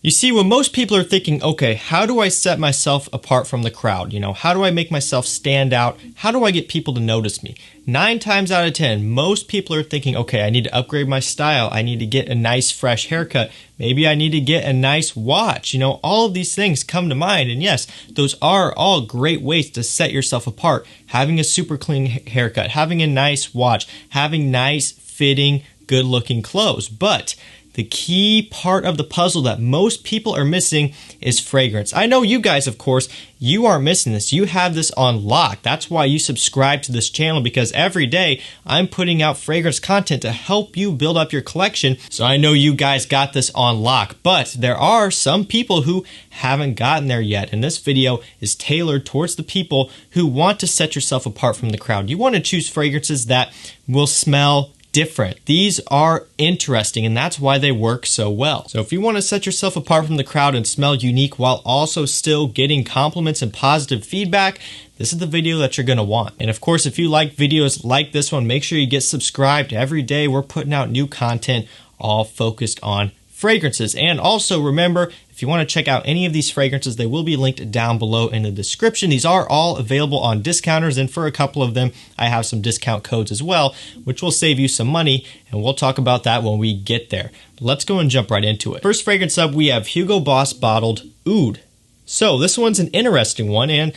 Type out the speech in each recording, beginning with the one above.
You see, when most people are thinking, okay, how do I set myself apart from the crowd? You know, how do I make myself stand out? How do I get people to notice me? 9 times out of 10, most people are thinking, okay, I need to upgrade my style. I need to get a nice fresh haircut. Maybe I need to get a nice watch. You know, all of these things come to mind. And yes, those are all great ways to set yourself apart. Having a super clean haircut, having a nice watch, having nice fitting, good looking clothes. But the key part of the puzzle that most people are missing is fragrance. I know you guys, of course, you aren't missing this. You have this on lock. That's why you subscribe to this channel, because every day I'm putting out fragrance content to help you build up your collection. So I know you guys got this on lock, but there are some people who haven't gotten there yet. And this video is tailored towards the people who want to set yourself apart from the crowd. You want to choose fragrances that will smell different. These are interesting, and that's why they work so well. So if you want to set yourself apart from the crowd and smell unique while also still getting compliments and positive feedback, this is the video that you're going to want. And of course, if you like videos like this one, make sure you get subscribed. Every day we're putting out new content all focused on fragrances. And also remember, if you want to check out any of these fragrances, they will be linked down below in the description. These are all available on discounters, and for a couple of them, I have some discount codes as well, which will save you some money, and we'll talk about that when we get there. Let's go and jump right into it. First fragrance up, we have Hugo Boss Bottled Oud. So this one's an interesting one, and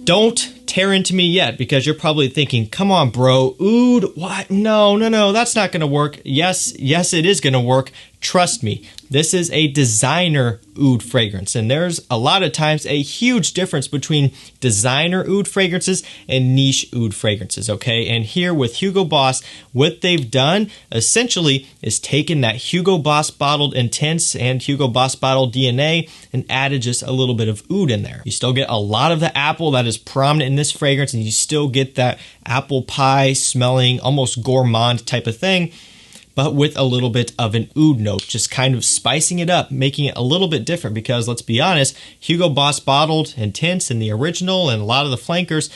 don't tear into me yet, because you're probably thinking, come on, bro, Oud, what? No, that's not going to work. Yes, it is going to work. Trust me, this is a designer oud fragrance, and there's a lot of times a huge difference between designer oud fragrances and niche oud fragrances, okay? And here with Hugo Boss, what they've done essentially is taken that Hugo Boss Bottled Intense and Hugo Boss Bottled DNA and added just a little bit of oud in there. You still get a lot of the apple that is prominent in this fragrance, and you still get that apple pie smelling, almost gourmand type of thing, but with a little bit of an oud note, just kind of spicing it up, making it a little bit different, because let's be honest, Hugo Boss Bottled Intense and the original and a lot of the flankers,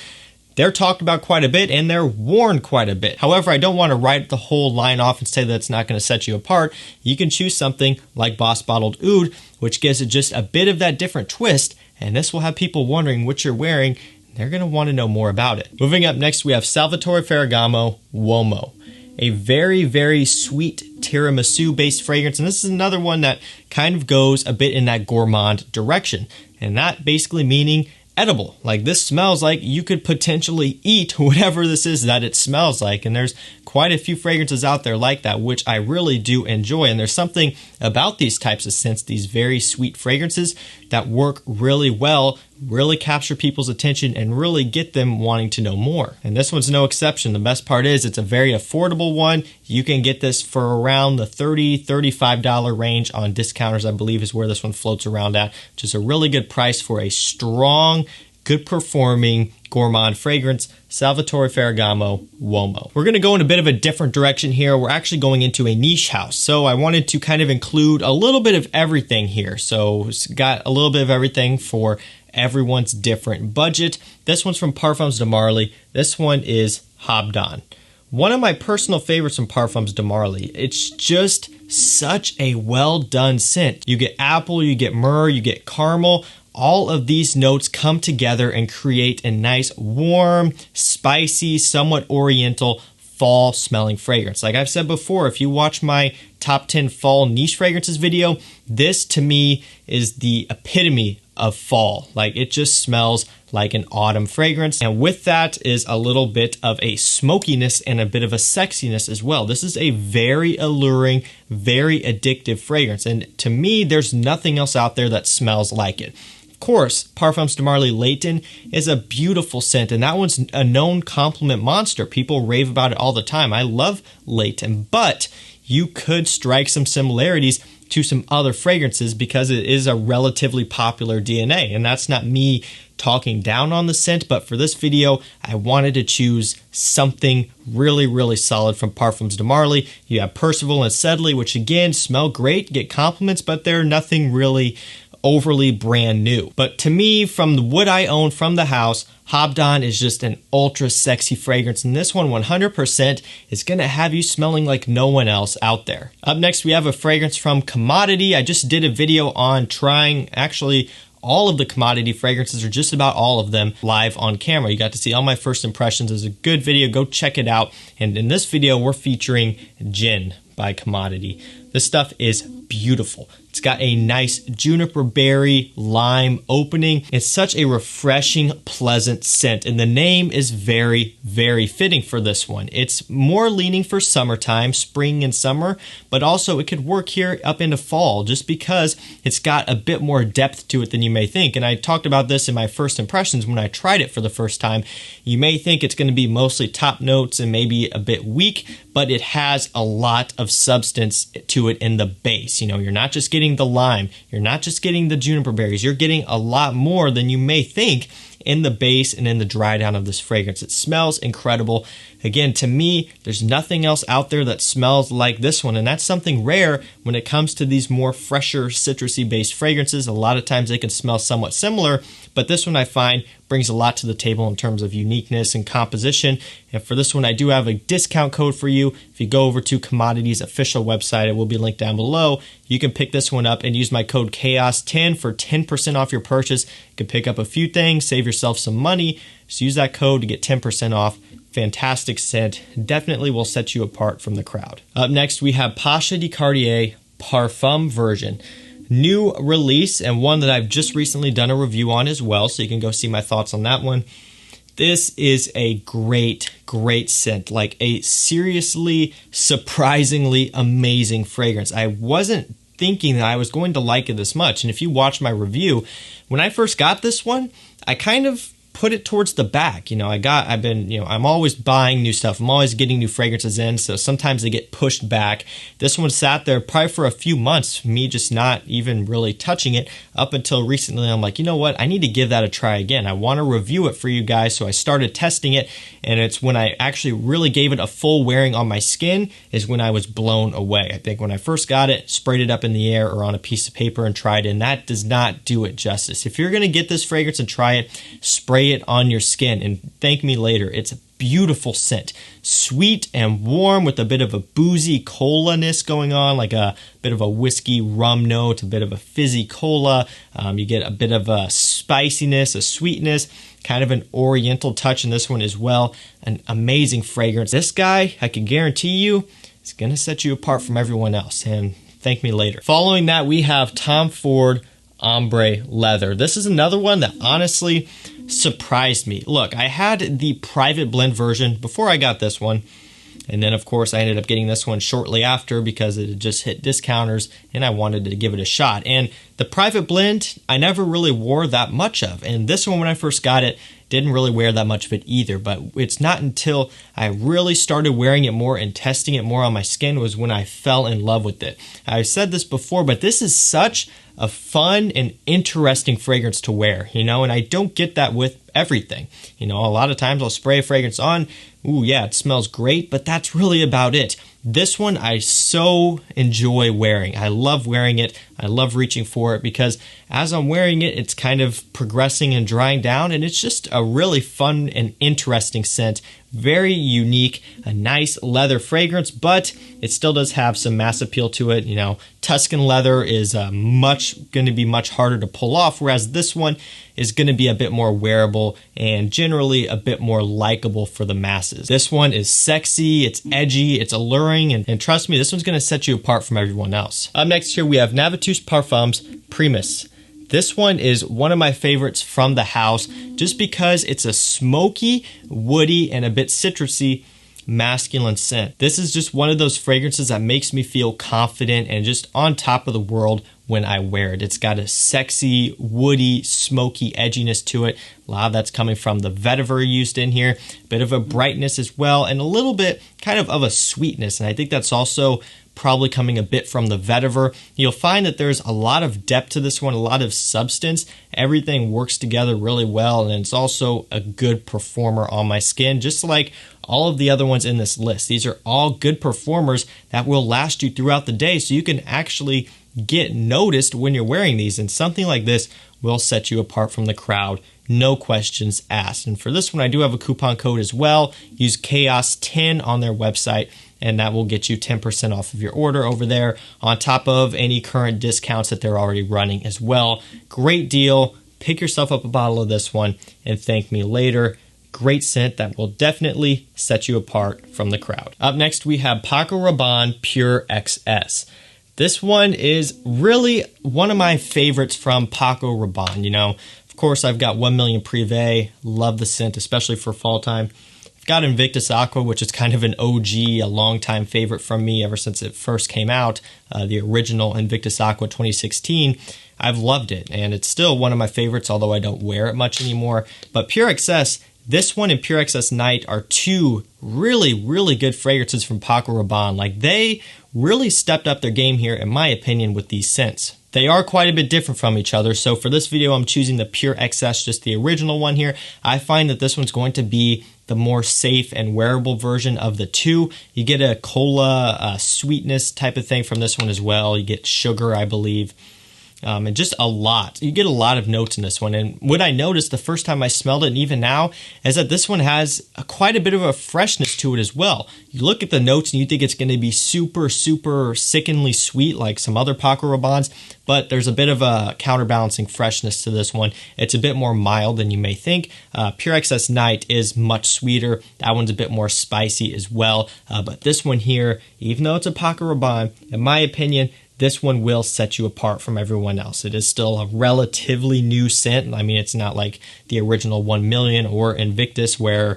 they're talked about quite a bit and they're worn quite a bit. However, I don't want to write the whole line off and say that it's not going to set you apart. You can choose something like Boss Bottled Oud, which gives it just a bit of that different twist, and this will have people wondering what you're wearing. They're going to want to know more about it. Moving up next, we have Salvatore Ferragamo Uomo. A very, very sweet tiramisu-based fragrance, and this is another one that kind of goes a bit in that gourmand direction, and that basically meaning edible. Like, this smells like you could potentially eat whatever this is that it smells like, and there's quite a few fragrances out there like that, which I really do enjoy. And there's something about these types of scents, these very sweet fragrances, that work really well, really capture people's attention, and really get them wanting to know more. And this one's no exception. The best part is it's a very affordable one. You can get this for around the $30, $35 range on discounters, I believe is where this one floats around at, which is a really good price for a strong, good performing gourmand fragrance, Salvatore Ferragamo Uomo. We're going to go in a bit of a different direction here. We're actually going into a niche house. So I wanted to kind of include a little bit of everything here. So it's got a little bit of everything for everyone's different budget. This one's from Parfums de Marly. This one is Habdan. One of my personal favorites from Parfums de Marly. It's just such a well done scent. You get apple, you get myrrh, you get caramel. All of these notes come together and create a nice, warm, spicy, somewhat oriental, fall smelling fragrance. Like I've said before, if you watch my top 10 fall niche fragrances video, this to me is the epitome of fall. Like, it just smells like an autumn fragrance. And with that is a little bit of a smokiness and a bit of a sexiness as well. This is a very alluring, very addictive fragrance. And to me, there's nothing else out there that smells like it. Of course, Parfums de Marly Layton is a beautiful scent, and that one's a known compliment monster. People rave about it all the time. I love Layton, but you could strike some similarities to some other fragrances because it is a relatively popular DNA, and that's not me talking down on the scent, but for this video, I wanted to choose something really, really solid from Parfums de Marly. You have Percival and Sedley, which again, smell great, get compliments, but they're nothing really overly brand new. But to me, from what I own from the house, Habdan is just an ultra sexy fragrance, and this one 100% is going to have you smelling like no one else out there. Up next, we have a fragrance from Commodity. I just did a video on trying actually all of the Commodity fragrances, or just about all of them, live on camera. You got to see all my first impressions. It's a good video. Go check it out. And in this video, we're featuring Gin by Commodity. This stuff is beautiful. It's got a nice juniper berry lime opening. It's such a refreshing, pleasant scent, and the name is very, very fitting for this one. It's more leaning for summertime, spring and summer, but also it could work here up into fall just because it's got a bit more depth to it than you may think. And I talked about this in my first impressions when I tried it for the first time. You may think it's going to be mostly top notes and maybe a bit weak, but it has a lot of substance to it in the base. You know, you're not just getting the lime, you're not just getting the juniper berries, you're getting a lot more than you may think in the base and in the dry down of this fragrance. It smells incredible. Again, to me, there's nothing else out there that smells like this one, and that's something rare when it comes to these more fresher citrusy based fragrances. A lot of times they can smell somewhat similar, but this one I find brings a lot to the table in terms of uniqueness and composition. And for this one, I do have a discount code for you. If you go over to Commodity's official website, it will be linked down below. You can pick this one up and use my code CHAOS10 for 10% off your purchase. You can pick up a few things, save yourself some money. Just use that code to get 10% off. Fantastic scent. Definitely will set you apart from the crowd. Up next, we have Pasha de Cartier Parfum version. New release, and one that I've just recently done a review on as well, so you can go see my thoughts on that one. This is a great, great scent, like a seriously, surprisingly amazing fragrance. I wasn't thinking that I was going to like it this much, and if you watch my review, when I first got this one, I kind of put it towards the back. You know, I'm always buying new stuff. I'm always getting new fragrances in, so sometimes they get pushed back. This one sat there probably for a few months, me just not even really touching it, up until recently. I'm like, you know what? I need to give that a try again. I want to review it for you guys, so I started testing it, and it's when I actually really gave it a full wearing on my skin is when I was blown away. I think when I first got it, sprayed it up in the air or on a piece of paper and tried it, and that does not do it justice. If you're going to get this fragrance and try it, spray it on your skin and thank me later. It's a beautiful scent. Sweet and warm with a bit of a boozy cola-ness going on, like a bit of a whiskey rum note, a bit of a fizzy cola. You get a bit of a spiciness, a sweetness, kind of an oriental touch in this one as well. An amazing fragrance. This guy, I can guarantee you, is going to set you apart from everyone else, and thank me later. Following that, we have Tom Ford Ombre Leather. This is another one that honestly surprised me. Look, I had the private blend version before I got this one, and then of course I ended up getting this one shortly after because it had just hit discounters and I wanted to give it a shot. And the private blend I never really wore that much of, and this one when I first got it didn't really wear that much of it either. But it's not until I really started wearing it more and testing it more on my skin was when I fell in love with it. I've said this before, but this is such a fun and interesting fragrance to wear, you know, and I don't get that with everything. You know, a lot of times I'll spray a fragrance on, ooh yeah, it smells great, but that's really about it. This one I so enjoy wearing. I love wearing it. I love reaching for it because as I'm wearing it, it's kind of progressing and drying down, and it's just a really fun and interesting scent. Very unique, a nice leather fragrance, but it still does have some mass appeal to it. You know, Tuscan leather is going to be much harder to pull off, whereas this one is going to be a bit more wearable and generally a bit more likable for the masses. This one is sexy, it's edgy, it's alluring, and trust me, this one's going to set you apart from everyone else. Up next here we have Navitus Parfums Primas. This one is one of my favorites from the house just because it's a smoky, woody, and a bit citrusy masculine scent. This is just one of those fragrances that makes me feel confident and just on top of the world when I wear it. It's got a sexy, woody, smoky edginess to it. A lot of that's coming from the vetiver used in here. A bit of a brightness as well, and a little bit kind of a sweetness. And I think that's also probably coming a bit from the vetiver. You'll find that there's a lot of depth to this one, a lot of substance. Everything works together really well, and it's also a good performer on my skin, just like all of the other ones in this list. These are all good performers that will last you throughout the day, so you can actually get noticed when you're wearing these, and something like this will set you apart from the crowd. No questions asked. And for this one, I do have a coupon code as well. Use Chaos10 on their website, and that will get you 10% off of your order over there, on top of any current discounts that they're already running as well. Great deal. Pick yourself up a bottle of this one and thank me later. Great scent that will definitely set you apart from the crowd. Up next, we have Paco Rabanne Pure XS. This one is really one of my favorites from Paco Rabanne. You know, of course, I've got 1 Million Privé. Love the scent, especially for fall time. I've got Invictus Aqua, which is kind of an OG, a longtime favorite from me ever since it first came out. The original Invictus Aqua 2016. I've loved it, and it's still one of my favorites, although I don't wear it much anymore. But Pure XS, this one and Pure XS Night are two really, really good fragrances from Paco Rabanne. Like, they really stepped up their game here, in my opinion, with these scents. They are quite a bit different from each other, so for this video, I'm choosing the Pure XS, just the original one here. I find that this one's going to be the more safe and wearable version of the two. You get a cola sweetness type of thing from this one as well. You get sugar, I believe. And just a lot. You get a lot of notes in this one. And what I noticed the first time I smelled it, and even now, is that this one has quite a bit of a freshness to it as well. You look at the notes and you think it's going to be super, super sickeningly sweet like some other Paco Rabannes, but there's a bit of a counterbalancing freshness to this one. It's a bit more mild than you may think. Pure XS Night is much sweeter. That one's a bit more spicy as well. But this one here, even though it's a Paco Rabanne, in my opinion, this one will set you apart from everyone else. It is still a relatively new scent. I mean, it's not like the original 1 Million or Invictus where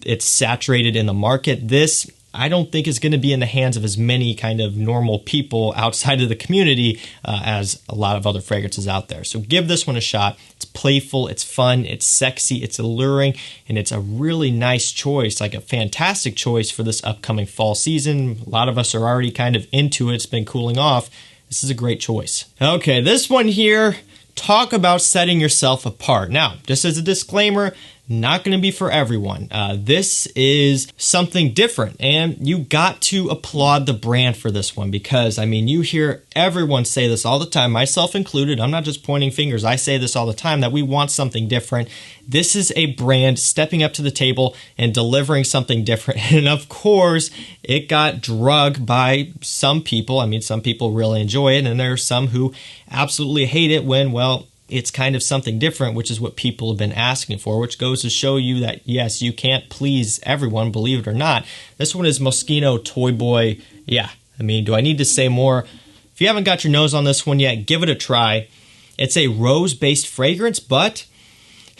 it's saturated in the market. This, I don't think, is going to be in the hands of as many kind of normal people outside of the community as a lot of other fragrances out there. So give this one a shot. It's playful, it's fun, it's sexy, it's alluring, and it's a really nice choice, like a fantastic choice for this upcoming fall season. A lot of us are already kind of into it. It's been cooling off. This is a great choice. Okay, this one here, talk about setting yourself apart. Now, just as a disclaimer, not going to be for everyone. This is something different, and you got to applaud the brand for this one because, I mean, you hear everyone say this all the time, myself included. I'm not just pointing fingers. I say this all the time, that we want something different. This is a brand stepping up to the table and delivering something different. And of course, it got drugged by some people. I mean, some people really enjoy it, and there are some who absolutely hate it when, well, it's kind of something different, which is what people have been asking for, which goes to show you that, yes, you can't please everyone, believe it or not. This one is Moschino Toy Boy. Yeah, I mean, do I need to say more? If you haven't got your nose on this one yet, give it a try. It's a rose-based fragrance, but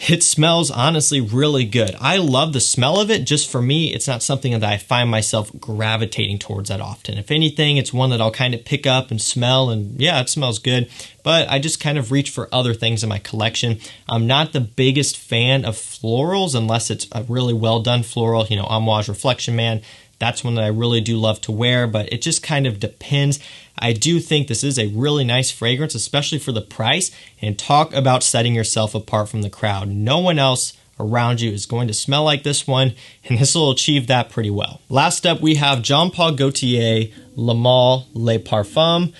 it smells honestly really good. I love the smell of it. Just for me, it's not something that I find myself gravitating towards that often. If anything, it's one that I'll kind of pick up and smell, and yeah, it smells good, but I just kind of reach for other things in my collection. I'm not the biggest fan of florals unless it's a really well done floral, you know, Amouage Reflection Man. That's one that I really do love to wear, but it just kind of depends. I do think this is a really nice fragrance, especially for the price, and talk about setting yourself apart from the crowd. No one else around you is going to smell like this one, and this will achieve that pretty well. Last up, we have Jean Paul Gaultier Le Male Les Parfums.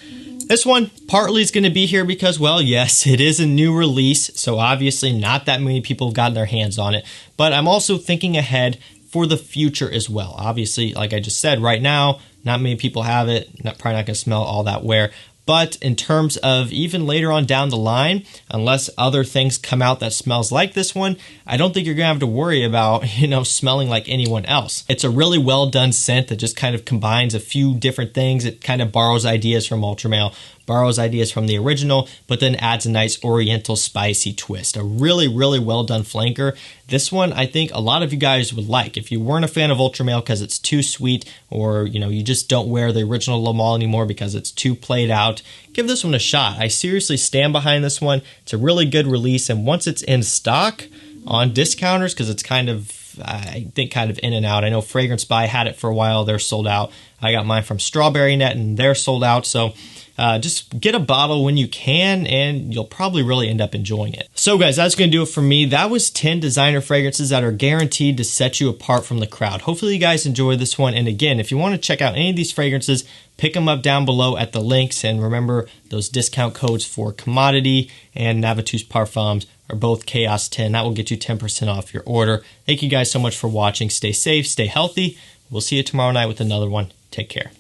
This one partly is going to be here because, well, yes, it is a new release, so obviously not that many people have gotten their hands on it, but I'm also thinking ahead for the future as well. Obviously, like I just said, right now, not many people have it, probably not going to smell all that wear. But in terms of even later on down the line, unless other things come out that smells like this one, I don't think you're going to have to worry about, you know, smelling like anyone else. It's a really well done scent that just kind of combines a few different things. It kind of borrows ideas from Ultramale, borrows ideas from the original, but then adds a nice oriental spicy twist. A really, really well done flanker. This one, I think a lot of you guys would like. If you weren't a fan of Ultramale because it's too sweet, or, you know, you just don't wear the original Le Male anymore because it's too played out, give this one a shot. I seriously stand behind this one. It's a really good release, and once it's in stock on discounters, because it's kind of, I think, kind of in and out. I know Fragrance Buy had it for a while. They're sold out. I got mine from Strawberry Net, and they're sold out. So just get a bottle when you can, and you'll probably really end up enjoying it. So guys, that's going to do it for me. That was 10 designer fragrances that are guaranteed to set you apart from the crowd. Hopefully you guys enjoyed this one. And again, if you want to check out any of these fragrances, pick them up down below at the links. And remember, those discount codes for Commodity and Navitus Parfums are both Chaos 10. That will get you 10% off your order. Thank you guys so much for watching. Stay safe, stay healthy. We'll see you tomorrow night with another one. Take care.